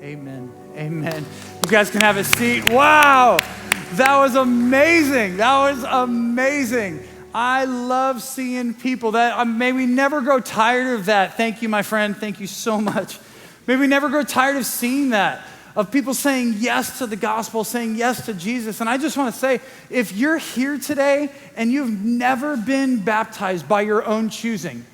Amen. Amen. You guys can have a seat. Wow. That was amazing. That was amazing. I love seeing people that, may we never grow tired of that. Thank you, my friend. Thank you so much. May we never grow tired of seeing that, of people saying yes to the gospel, saying yes to Jesus. And I just want to say, if you're here today and you've never been baptized by your own choosing,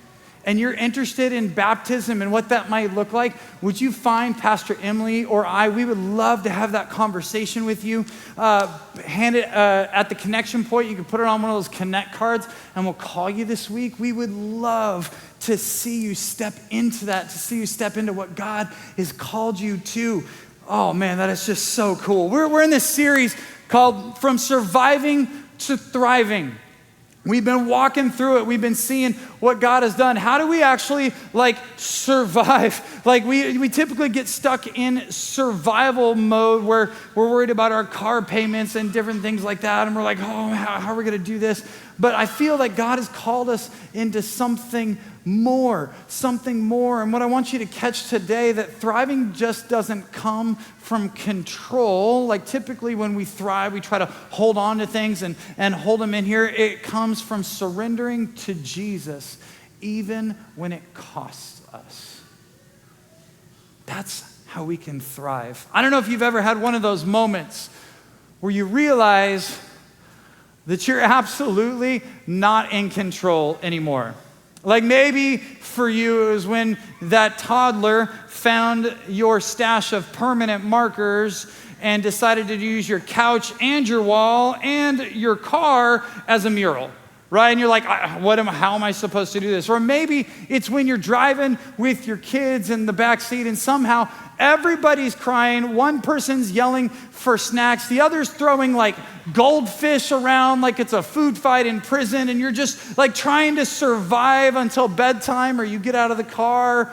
and you're interested in baptism and what that might look like, would you find Pastor Emily or I? We would love to have that conversation with you. Hand it at the connection point. You can put it on one of those connect cards, and we'll call you this week. We would love to see you step into that, to see you step into what God has called you to. Oh man, that is just so cool. We're in this series called From Surviving to Thriving. We've been walking through it. We've been seeing what God has done. How do we actually survive? We typically get stuck in survival mode where we're worried about our car payments and different things like that. And we're like, oh, how are we going to do this? But I feel like God has called us into something more. And what I want you to catch today, that thriving just doesn't come from control. Like typically when we thrive, we try to hold on to things and hold them in here. It comes from surrendering to Jesus, even when it costs us. That's how we can thrive. I don't know if you've ever had one of those moments where you realize that you're absolutely not in control anymore. Like maybe for you, it was when that toddler found your stash of permanent markers and decided to use your couch and your wall and your car as a mural, right? And you're like, how am I supposed to do this? Or maybe it's when you're driving with your kids in the back seat and somehow everybody's crying. One person's yelling for snacks. The other's throwing goldfish around like it's a food fight in prison. And you're just trying to survive until bedtime, or you get out of the car,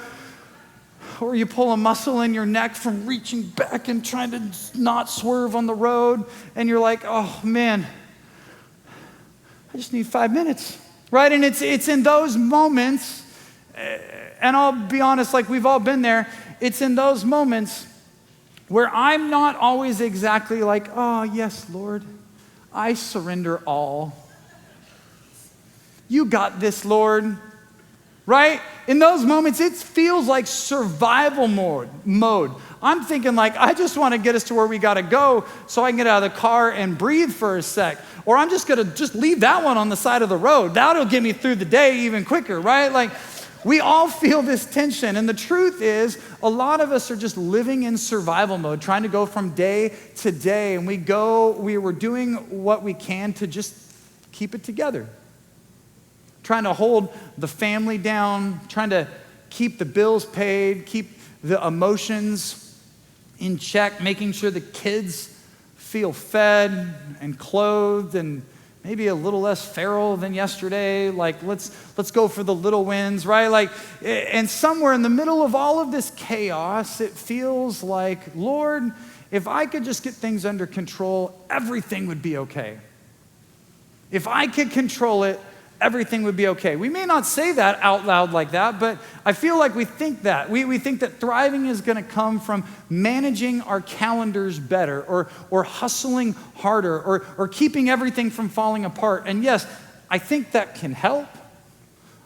or you pull a muscle in your neck from reaching back and trying to not swerve on the road. And you're like, oh man, I just need 5 minutes, right? And it's in those moments, and I'll be honest, we've all been there. It's in those moments where I'm not always exactly oh, yes, Lord, I surrender all. You got this, Lord, right? In those moments, it feels like survival mode. I'm thinking I just want to get us to where we got to go so I can get out of the car and breathe for a sec. Or I'm just going to leave that one on the side of the road. That'll get me through the day even quicker, right? We all feel this tension, and the truth is, a lot of us are just living in survival mode, trying to go from day to day, and we're doing what we can to just keep it together. Trying to hold the family down, trying to keep the bills paid, keep the emotions in check, making sure the kids feel fed and clothed and maybe a little less feral than yesterday. Let's go for the little wins, right? And somewhere in the middle of all of this chaos, it feels like, Lord, if I could just get things under control, everything would be okay. If I could control it, everything would be okay. We may not say that out loud like that, but I feel like we think that. We think that thriving is going to come from managing our calendars better, or hustling harder, or keeping everything from falling apart. And yes, I think that can help.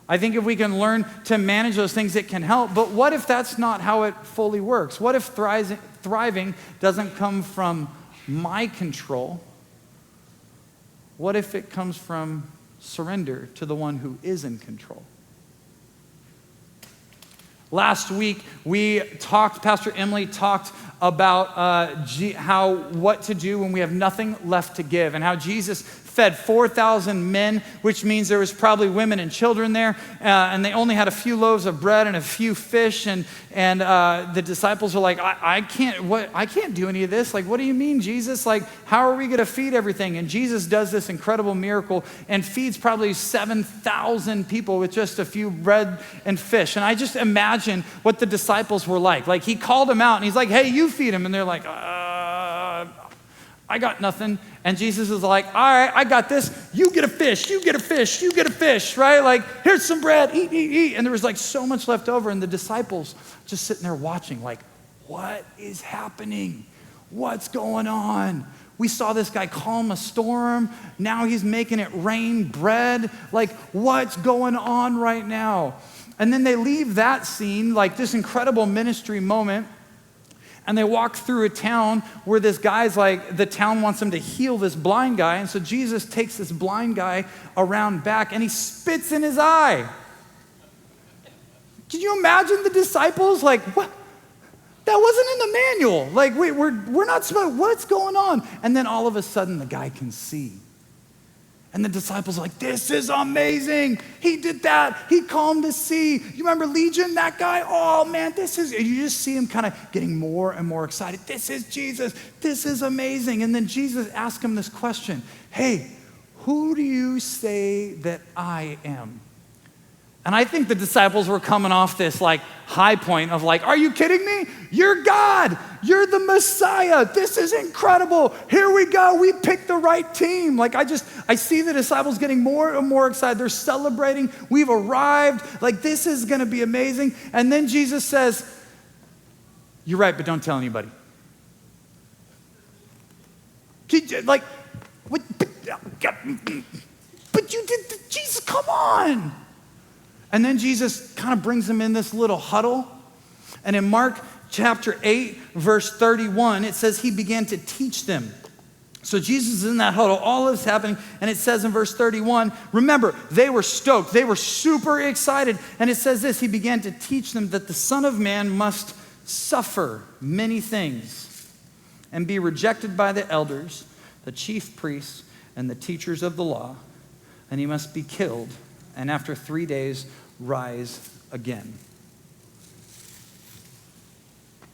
I think if we can learn to manage those things, it can help. But what if that's not how it fully works? What if thriving doesn't come from my control? What if it comes from surrender to the one who is in control? Last week, Pastor Emily talked about what to do when we have nothing left to give, and how Jesus fed 4,000 men, which means there was probably women and children there, and they only had a few loaves of bread and a few fish, and the disciples were like, I can't do any of this. What do you mean, Jesus? How are we going to feed everything? And Jesus does this incredible miracle and feeds probably 7,000 people with just a few bread and fish. And I just imagine what the disciples were like. He called them out, and he's like, hey, you feed them. And they're like, I got nothing. And Jesus is like, all right, I got this. You get a fish, you get a fish, you get a fish, right? Here's some bread, eat. And there was so much left over. And the disciples just sitting there watching what is happening? What's going on? We saw this guy calm a storm. Now he's making it rain bread. Like, what's going on right now? And then they leave that scene, like this incredible ministry moment, and they walk through a town where this guy's like, the town wants him to heal this blind guy. And so Jesus takes this blind guy around back and he spits in his eye. Can you imagine the disciples? Like, what? That wasn't in the manual. Like, wait, we're not supposed, what's going on? And then all of a sudden the guy can see. And the disciples are like, this is amazing. He did that. He calmed the sea. You remember Legion, that guy? Oh man, this is, you just see him kind of getting more and more excited. This is Jesus. This is amazing. And then Jesus asked him this question. Hey, who do you say that I am? And I think the disciples were coming off this like high point of like, are you kidding me? You're God. You're the Messiah. This is incredible. Here we go. We picked the right team. Like I see the disciples getting more and more excited. They're celebrating. We've arrived. Like this is going to be amazing. And then Jesus says, you're right, but don't tell anybody. Like, what? But you did, Jesus, come on. And then Jesus kind of brings them in this little huddle. And in Mark chapter 8, verse 31, it says he began to teach them. So Jesus is in that huddle, all of this happening, and it says in verse 31, remember, they were stoked, they were super excited. And it says this, he began to teach them that the Son of Man must suffer many things and be rejected by the elders, the chief priests, and the teachers of the law, and he must be killed, and after 3 days rise again.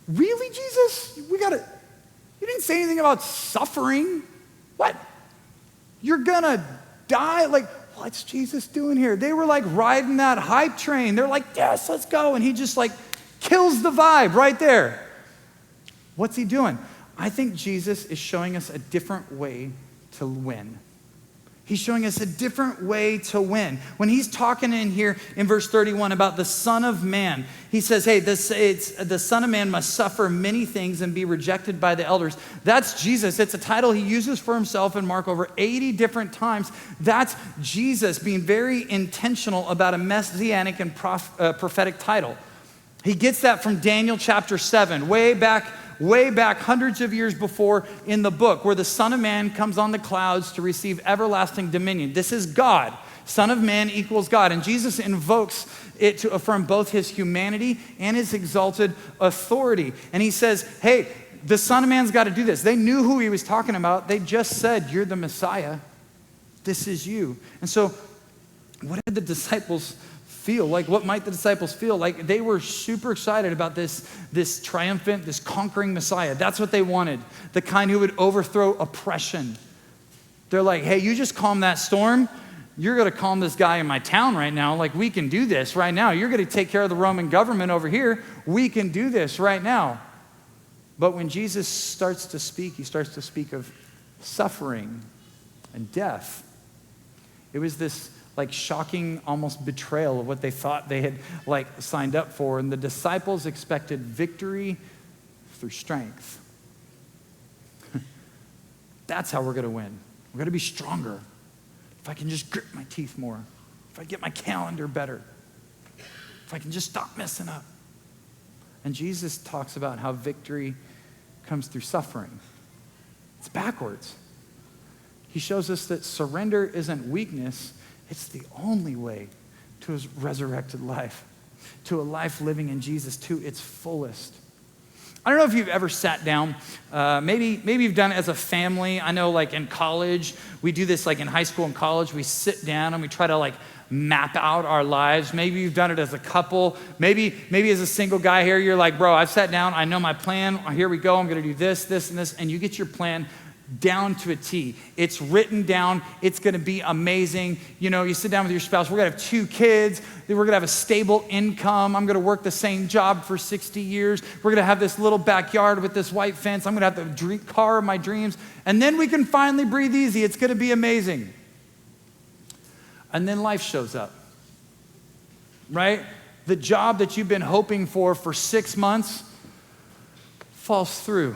Really, Jesus? You didn't say anything about suffering. What? You're gonna die? Like, what's Jesus doing here? They were like riding that hype train. They're like, yes, let's go. And he just like kills the vibe right there. What's he doing? I think Jesus is showing us a different way to win. He's showing us a different way to win. When he's talking in here in verse 31 about the Son of Man, he says, hey, the Son of Man must suffer many things and be rejected by the elders. That's Jesus. It's a title he uses for himself in Mark over 80 different times. That's Jesus being very intentional about a messianic and prophetic title. He gets that from Daniel chapter 7, way back hundreds of years before in the book, where the Son of Man comes on the clouds to receive everlasting dominion. This is God. Son of Man equals God. And Jesus invokes it to affirm both his humanity and his exalted authority. And he says, hey, the Son of Man's got to do this. They knew who he was talking about. They just said, you're the Messiah. This is you. And so what did the disciples feel? Like, what might the disciples feel? Like, they were super excited about this triumphant, this conquering Messiah. That's what they wanted, the kind who would overthrow oppression. They're like, hey, you just calm that storm. You're going to calm this guy in my town right now. Like, we can do this right now. You're going to take care of the Roman government over here. We can do this right now. But when Jesus starts to speak, he starts to speak of suffering and death. It was this like shocking almost betrayal of what they thought they had like signed up for. And the disciples expected victory through strength. That's how we're going to win. We're going to be stronger. If I can just grip my teeth more, if I get my calendar better, if I can just stop messing up. And Jesus talks about how victory comes through suffering. It's backwards. He shows us that surrender isn't weakness. It's the only way to a resurrected life, to a life living in Jesus to its fullest. I don't know if you've ever sat down. Maybe you've done it as a family. I know like in college, we do this like in high school and college. We sit down and we try to like map out our lives. Maybe you've done it as a couple. Maybe as a single guy here, you're like, bro, I've sat down. I know my plan. Here we go. I'm going to do this, this, and this. And you get your plan down to a T. It's written down. It's going to be amazing. You know, you sit down with your spouse. We're going to have 2 kids. We're going to have a stable income. I'm going to work the same job for 60 years. We're going to have this little backyard with this white fence. I'm going to have the car of my dreams. And then we can finally breathe easy. It's going to be amazing. And then life shows up, right? The job that you've been hoping for 6 months, falls through.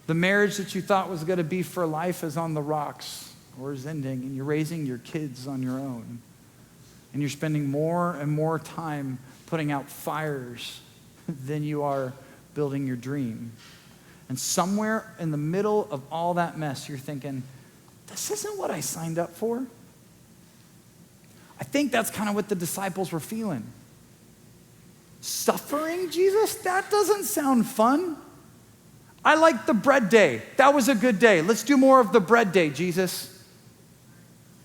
The marriage that you thought was going to be for life is on the rocks or is ending, and you're raising your kids on your own. And you're spending more and more time putting out fires than you are building your dream. And somewhere in the middle of all that mess, you're thinking, this isn't what I signed up for. I think that's kind of what the disciples were feeling. Suffering, Jesus? That doesn't sound fun. I like the bread day. That was a good day. Let's do more of the bread day, Jesus.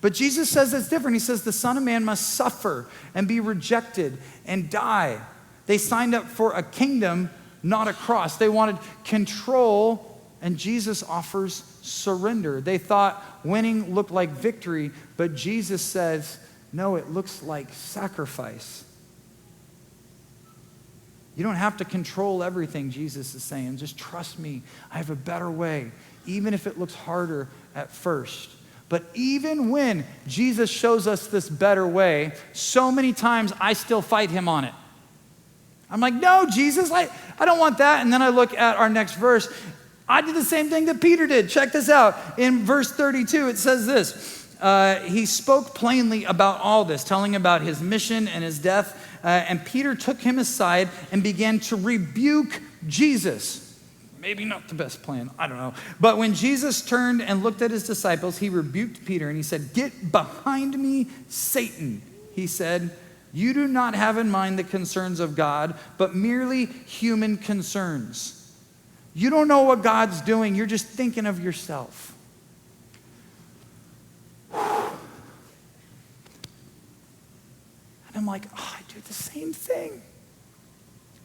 But Jesus says it's different. He says the Son of Man must suffer and be rejected and die. They signed up for a kingdom, not a cross. They wanted control, and Jesus offers surrender. They thought winning looked like victory, but Jesus says, no, it looks like sacrifice. You don't have to control everything, Jesus is saying. Just trust me. I have a better way, even if it looks harder at first. But even when Jesus shows us this better way, so many times I still fight him on it. I'm like, no, Jesus, I don't want that. And then I look at our next verse. I did the same thing that Peter did. Check this out. In verse 32, it says this. He spoke plainly about all this, telling about his mission and his death. And Peter took him aside and began to rebuke Jesus. Maybe not the best plan, I don't know. But when Jesus turned and looked at his disciples, he rebuked Peter and he said, "Get behind me, Satan," he said. "You do not have in mind the concerns of God, but merely human concerns." You don't know what God's doing, you're just thinking of yourself. And I'm like, I do the same thing.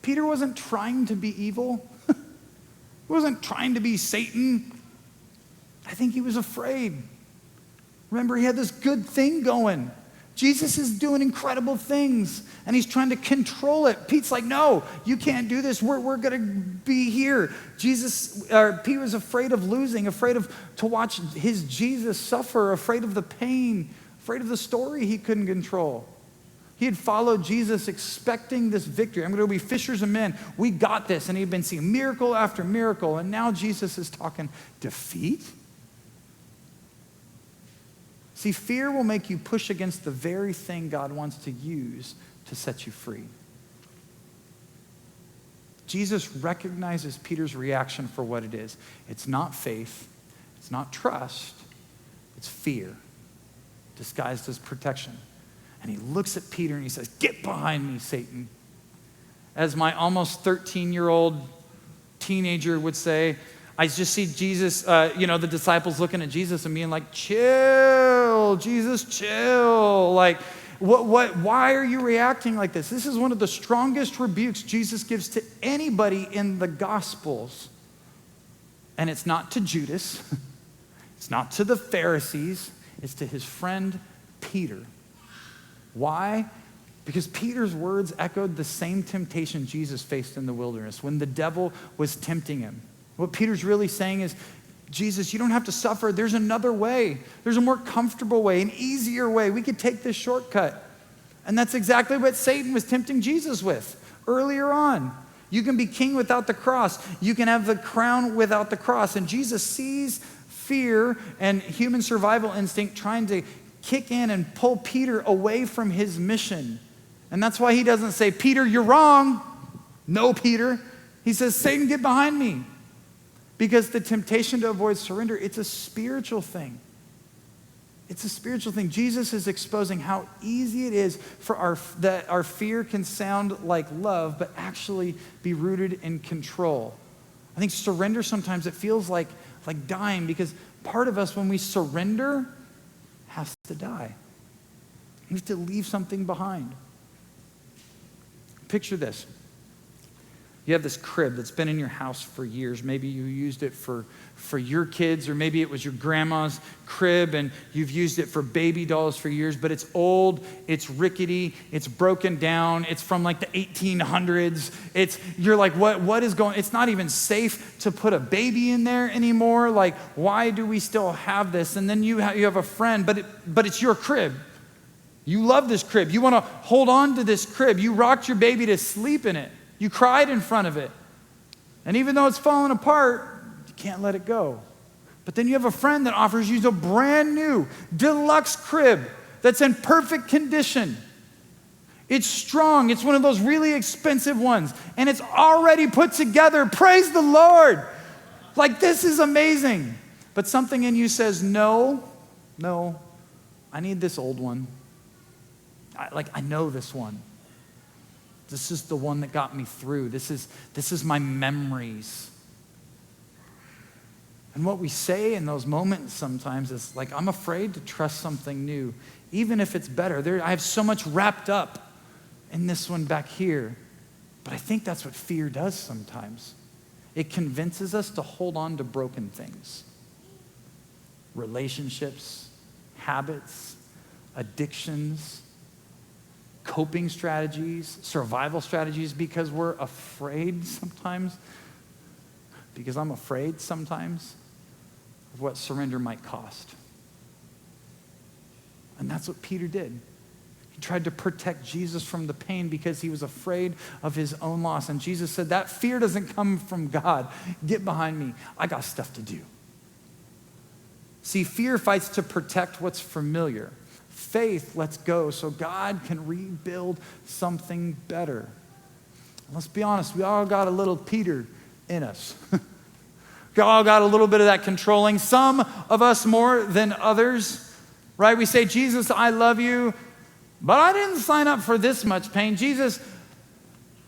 Peter wasn't trying to be evil. He wasn't trying to be Satan. I think he was afraid. Remember, he had this good thing going. Jesus is doing incredible things, and he's trying to control it. Pete's like, no, you can't do this. We're going to be here. Pete was afraid of losing, to watch his Jesus suffer, afraid of the pain, afraid of the story he couldn't control. He had followed Jesus expecting this victory. I'm going to be fishers of men. We got this. And he'd been seeing miracle after miracle. And now Jesus is talking defeat? See, fear will make you push against the very thing God wants to use to set you free. Jesus recognizes Peter's reaction for what it is. It's not faith. It's not trust. It's fear disguised as protection. And he looks at Peter and he says, "Get behind me, Satan." As my almost 13-year-old teenager would say, I just see Jesus, the disciples looking at Jesus and being like, "Chill, Jesus, chill." Like, why are you reacting like this? This is one of the strongest rebukes Jesus gives to anybody in the Gospels. And it's not to Judas. It's not to the Pharisees. It's to his friend Peter. Why? Because Peter's words echoed the same temptation Jesus faced in the wilderness when the devil was tempting him. What Peter's really saying is, Jesus, you don't have to suffer. There's another way. There's a more comfortable way, an easier way. We could take this shortcut. And that's exactly what Satan was tempting Jesus with earlier on. You can be king without the cross. You can have the crown without the cross. And Jesus sees fear and human survival instinct trying to kick in and pull Peter away from his mission. And that's why he doesn't say, "Peter, you're wrong." No, Peter. He says, "Satan, get behind me." Because the temptation to avoid surrender, it's a spiritual thing. It's a spiritual thing. Jesus is exposing how easy it is for that our fear can sound like love, but actually be rooted in control. I think surrender sometimes it feels like dying, because part of us, when we surrender, has to die. You have to leave something behind. Picture this. You have this crib that's been in your house for years. Maybe you used it for your kids, or maybe it was your grandma's crib and you've used it for baby dolls for years, but it's old, it's rickety, it's broken down, it's from like the 1800s. You're like, what is going, it's not even safe to put a baby in there anymore. Like, why do we still have this? And then you have a friend, but it's your crib. You love this crib. You want to hold on to this crib. You rocked your baby to sleep in it. You cried in front of it. And even though it's falling apart, you can't let it go. But then you have a friend that offers you a brand new deluxe crib that's in perfect condition. It's strong. It's one of those really expensive ones. And it's already put together. Praise the Lord. Like, this is amazing. But something in you says, no, I need this old one. I know this one. This is the one that got me through. This is my memories. And what we say in those moments sometimes is like, I'm afraid to trust something new, even if it's better. I have so much wrapped up in this one back here. But I think that's what fear does sometimes. It convinces us to hold on to broken things. Relationships, habits, addictions, coping strategies, survival strategies, because we're afraid sometimes, because I'm afraid sometimes of what surrender might cost. And that's what Peter did. He tried to protect Jesus from the pain because he was afraid of his own loss. And Jesus said, that fear doesn't come from God. Get behind me. I got stuff to do. See, fear fights to protect what's familiar. Faith lets go so God can rebuild something better. Let's be honest, we all got a little Peter in us. We all got a little bit of that controlling. Some of us more than others, right? We say, Jesus, I love you, but I didn't sign up for this much pain. Jesus,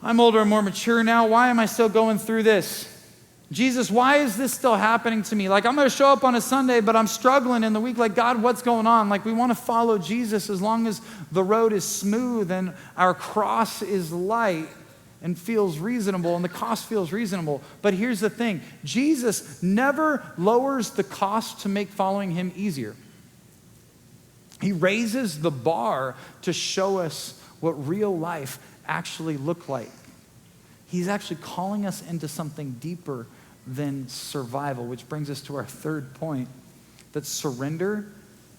I'm older and more mature now. Why am I still going through this? Jesus, why is this still happening to me? Like, I'm going to show up on a Sunday, but I'm struggling in the week. Like, God, what's going on? Like, we want to follow Jesus as long as the road is smooth and our cross is light and feels reasonable, and the cost feels reasonable. But here's the thing. Jesus never lowers the cost to make following him easier. He raises the bar to show us what real life actually looked like. He's actually calling us into something deeper than survival, which brings us to our third point, that surrender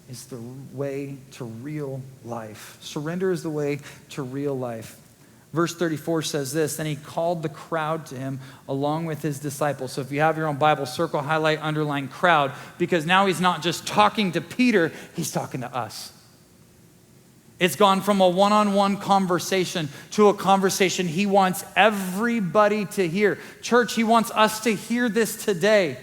is the way to real life. Surrender is the way to real life. Verse 34 says this, then he called the crowd to him along with his disciples. So if you have your own Bible, circle, highlight, underline crowd, because now he's not just talking to Peter, he's talking to us. It's gone from a one-on-one conversation to a conversation he wants everybody to hear. Church, he wants us to hear this today.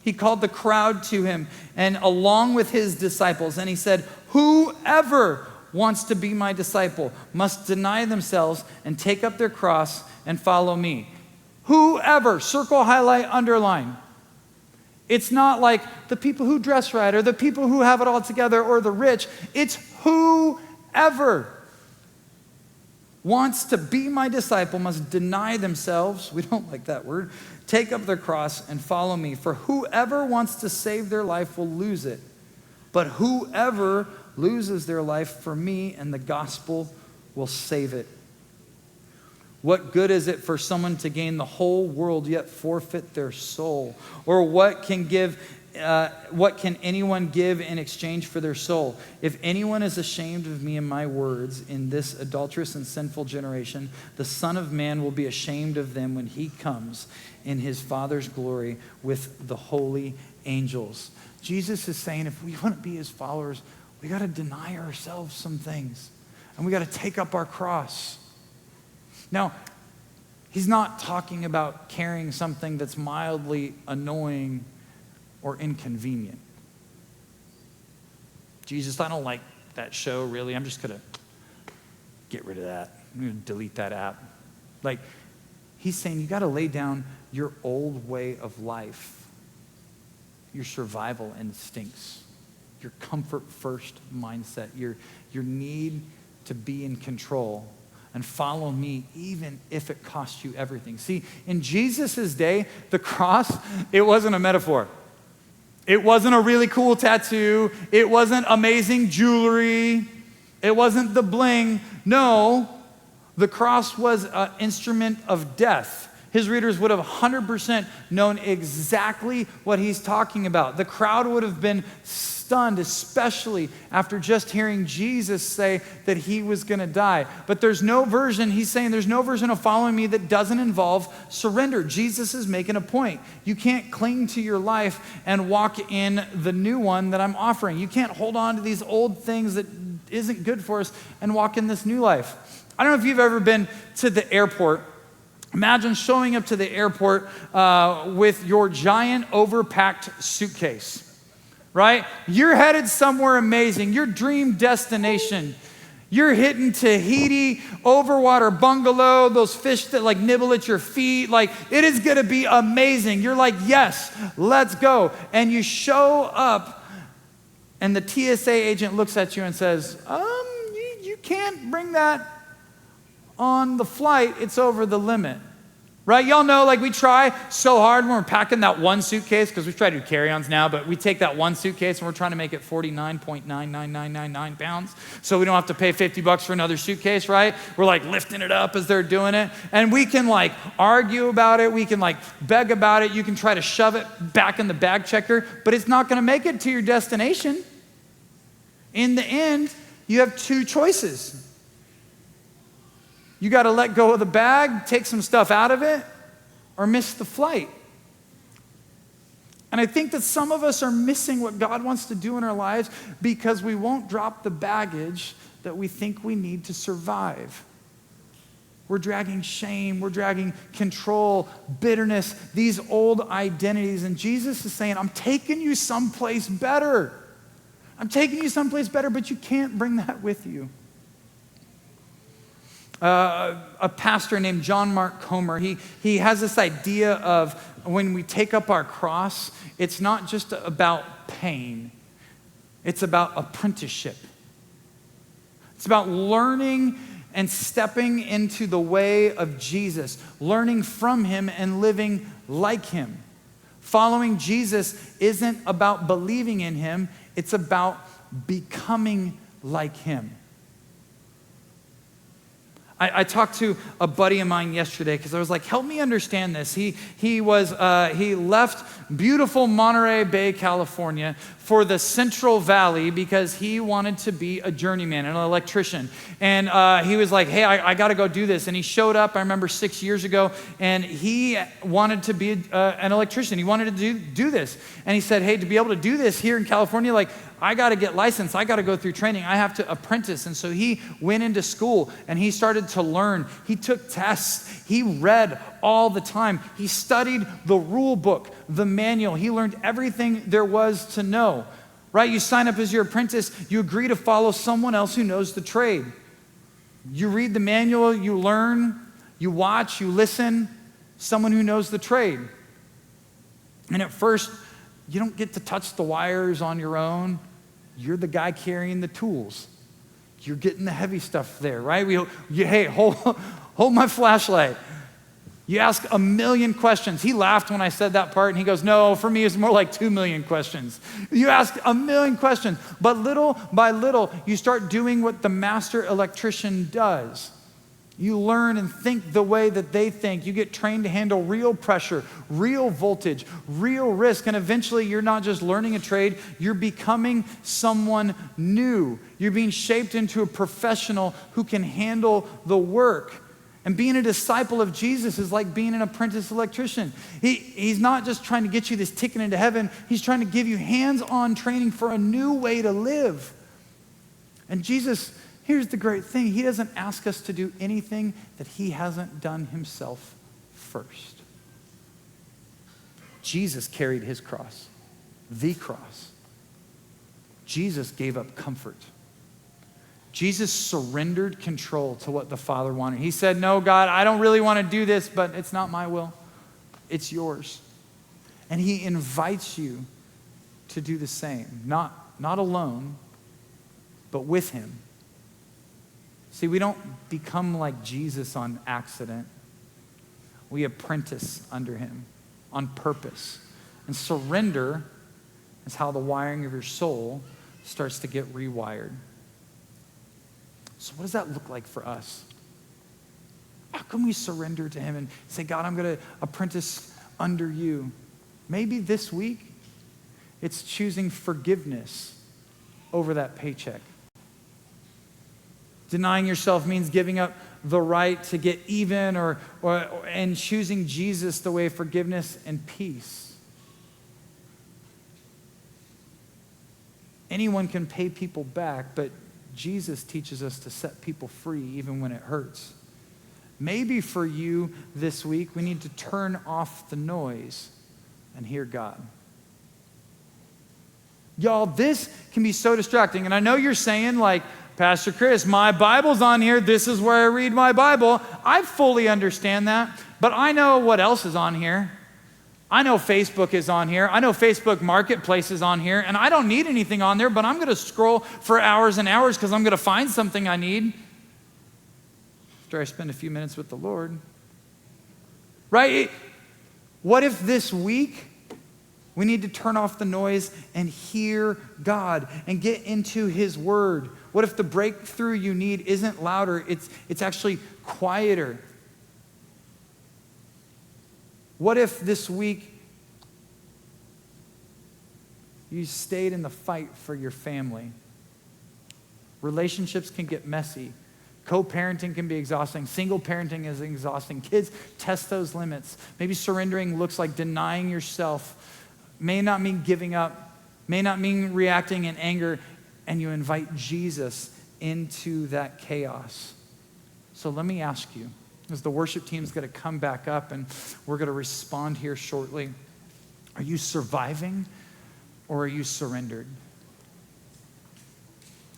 He called the crowd to him and along with his disciples, and he said, whoever wants to be my disciple must deny themselves and take up their cross and follow me. Whoever, circle, highlight, underline. It's not like the people who dress right or the people who have it all together or the rich. It's whoever wants to be my disciple must deny themselves. We don't like that word. Take up their cross and follow me. For whoever wants to save their life will lose it. But whoever loses their life for me and the gospel will save it. What good is it for someone to gain the whole world yet forfeit their soul? Or what can anyone give in exchange for their soul? If anyone is ashamed of me and my words in this adulterous and sinful generation, the Son of Man will be ashamed of them when he comes in his Father's glory with the holy angels. Jesus is saying if we want to be his followers, we got to deny ourselves some things. And we got to take up our cross. Now, he's not talking about carrying something that's mildly annoying or inconvenient. Jesus, I don't like that show, really. I'm just going to get rid of that. I'm going to delete that app. Like, he's saying you got to lay down your old way of life, your survival instincts, your comfort first mindset, your need to be in control, and follow me even if it costs you everything. See, in Jesus' day, the cross, it wasn't a metaphor. It wasn't a really cool tattoo. It wasn't amazing jewelry. It wasn't the bling. No, the cross was an instrument of death. his readers would have 100% known exactly what he's talking about. The crowd would have been stunned, especially after just hearing Jesus say that he was going to die. But he's saying there's no version of following me that doesn't involve surrender. Jesus is making a point. You can't cling to your life and walk in the new one that I'm offering. You can't hold on to these old things that isn't good for us and walk in this new life. I don't know if you've ever been to the airport. Imagine showing up to the airport with your giant overpacked suitcase, right? You're headed somewhere amazing, your dream destination. You're hitting Tahiti, overwater bungalow, those fish that like nibble at your feet. Like, it is gonna be amazing. You're like, yes, let's go. And you show up and the TSA agent looks at you and says, you can't bring that on the flight, it's over the limit. Right? Y'all know, like, we try so hard when we're packing that one suitcase, because we try to do carry-ons now, but we take that one suitcase and we're trying to make it 49.99999 pounds so we don't have to pay $50 for another suitcase, right? We're like lifting it up as they're doing it. And we can like argue about it. We can like beg about it. You can try to shove it back in the bag checker, but it's not going to make it to your destination. In the end, you have two choices. You got to let go of the bag, take some stuff out of it, or miss the flight. And I think that some of us are missing what God wants to do in our lives because we won't drop the baggage that we think we need to survive. We're dragging shame, we're dragging control, bitterness, these old identities. And Jesus is saying, I'm taking you someplace better. I'm taking you someplace better, but you can't bring that with you. A pastor named John Mark Comer, he has this idea of when we take up our cross, it's not just about pain, it's about apprenticeship. It's about learning and stepping into the way of Jesus, learning from him and living like him. Following Jesus isn't about believing in him, it's about becoming like him. I talked to a buddy of mine yesterday because I was like, help me understand this. He left beautiful Monterey Bay, California for the Central Valley because he wanted to be a journeyman, an electrician. And he was like, hey, I got to go do this. And he showed up, I remember 6 years ago, and he wanted to be an electrician. He wanted to do this. And he said, hey, to be able to do this here in California, like, I got to get licensed. I got to go through training. I have to apprentice. And so he went into school and he started to learn. He took tests. He read all the time. He studied the rule book, the manual. He learned everything there was to know, right? You sign up as your apprentice. You agree to follow someone else who knows the trade. You read the manual, you learn, you watch, you listen, someone who knows the trade. And at first, you don't get to touch the wires on your own. You're the guy carrying the tools. You're getting the heavy stuff there, right? Hey, hold my flashlight. You ask a million questions. He laughed when I said that part, and he goes, no, for me, it's more like 2 million questions. You ask a million questions, but little by little, you start doing what the master electrician does. You learn and think the way that they think. You get trained to handle real pressure, real voltage, real risk, and eventually you're not just learning a trade, you're becoming someone new. You're being shaped into a professional who can handle the work. And being a disciple of Jesus is like being an apprentice electrician. He's not just trying to get you this ticket into heaven, he's trying to give you hands-on training for a new way to live. And Jesus, here's the great thing. He doesn't ask us to do anything that he hasn't done himself first. Jesus carried his cross, the cross. Jesus gave up comfort. Jesus surrendered control to what the Father wanted. He said, no, God, I don't really want to do this, but it's not my will. It's yours. And he invites you to do the same, not alone, but with him. See, we don't become like Jesus on accident. We apprentice under him on purpose. And surrender is how the wiring of your soul starts to get rewired. So what does that look like for us? can we surrender to him and say, God, I'm going to apprentice under you? Maybe this week, it's choosing forgiveness over that paycheck. Denying yourself means giving up the right to get even and choosing Jesus the way of forgiveness and peace. Anyone can pay people back, but Jesus teaches us to set people free even when it hurts. Maybe for you this week, we need to turn off the noise and hear God. Y'all, this can be so distracting. And I know you're saying, like, Pastor Chris, my Bible's on here. This is where I read my Bible. I fully understand that. But I know what else is on here. I know Facebook is on here. I know Facebook Marketplace is on here. And I don't need anything on there, but I'm going to scroll for hours and hours because I'm going to find something I need after I spend a few minutes with the Lord. Right? What if this week we need to turn off the noise and hear God and get into his word? What if the breakthrough you need isn't louder, it's actually quieter? What if this week you stayed in the fight for your family? Relationships can get messy. Co-parenting can be exhausting. Single parenting is exhausting. Kids, test those limits. Maybe surrendering looks like denying yourself. May not mean giving up, may not mean reacting in anger, and you invite Jesus into that chaos. So let me ask you, as the worship team's going to come back up and we're going to respond here shortly, are you surviving or are you surrendered?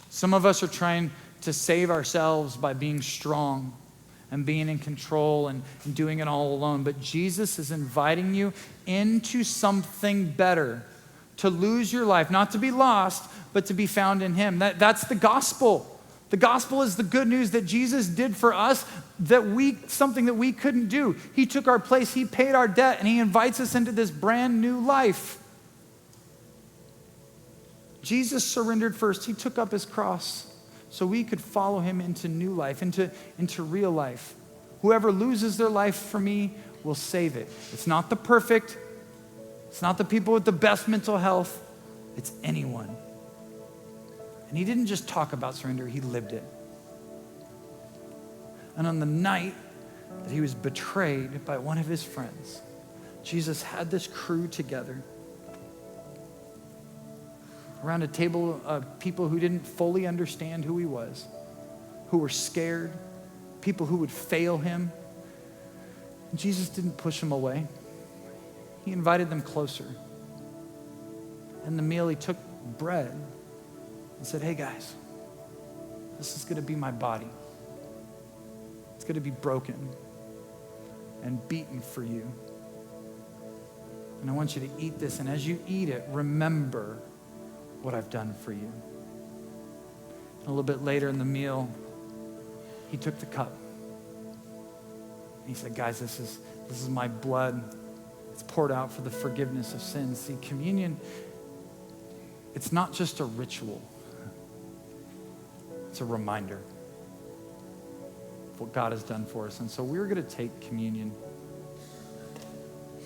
Some of us are trying to save ourselves by being strong and being in control and doing it all alone. But Jesus is inviting you into something better, to lose your life, not to be lost, but to be found in him. That's the gospel. The gospel is the good news that Jesus did for us, something that we couldn't do. He took our place, he paid our debt, and he invites us into this brand new life. Jesus surrendered first. He took up his cross so we could follow him into new life, into real life. Whoever loses their life for me will save it. It's not the perfect. It's not the people with the best mental health. It's anyone. And he didn't just talk about surrender, he lived it. And on the night that he was betrayed by one of his friends, Jesus had this crew together around a table of people who didn't fully understand who he was, who were scared, people who would fail him. And Jesus didn't push them away. He invited them closer. In the meal, he took bread and said, hey guys, this is going to be my body. It's going to be broken and beaten for you. And I want you to eat this. And as you eat it, remember what I've done for you. And a little bit later in the meal, he took the cup. And he said, guys, this is my blood. It's poured out for the forgiveness of sins. See, communion, it's not just a ritual. It's a reminder of what God has done for us. And so we're going to take communion.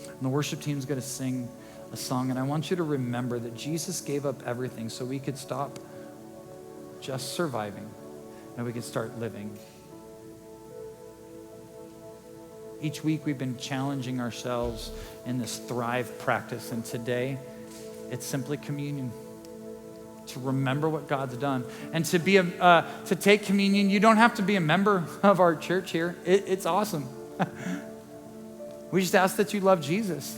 And the worship team's going to sing a song. And I want you to remember that Jesus gave up everything so we could stop just surviving and we could start living. Each week we've been challenging ourselves in this Thrive practice. And today it's simply communion. To remember what God's done. And to take communion, you don't have to be a member of our church here. It's awesome. We just ask that you love Jesus,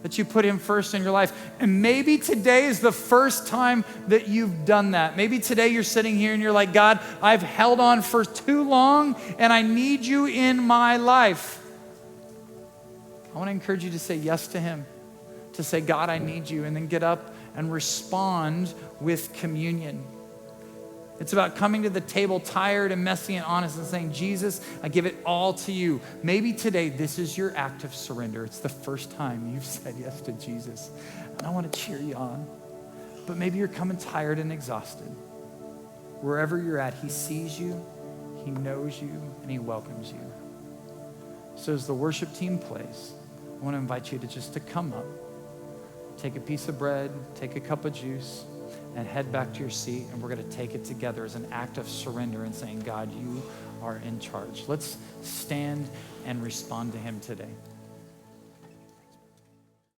that you put him first in your life. And maybe today is the first time that you've done that. Maybe today you're sitting here and you're like, God, I've held on for too long and I need you in my life. I want to encourage you to say yes to him, to say, God, I need you, and then get up and respond with communion. It's about coming to the table tired and messy and honest and saying, Jesus, I give it all to you. Maybe today this is your act of surrender. It's the first time you've said yes to Jesus. And I want to cheer you on. But maybe you're coming tired and exhausted. Wherever you're at, he sees you, he knows you, and he welcomes you. So as the worship team plays, I want to invite you to come up, take a piece of bread, take a cup of juice, and head back to your seat, and we're going to take it together as an act of surrender and saying, God, you are in charge. Let's stand and respond to him today.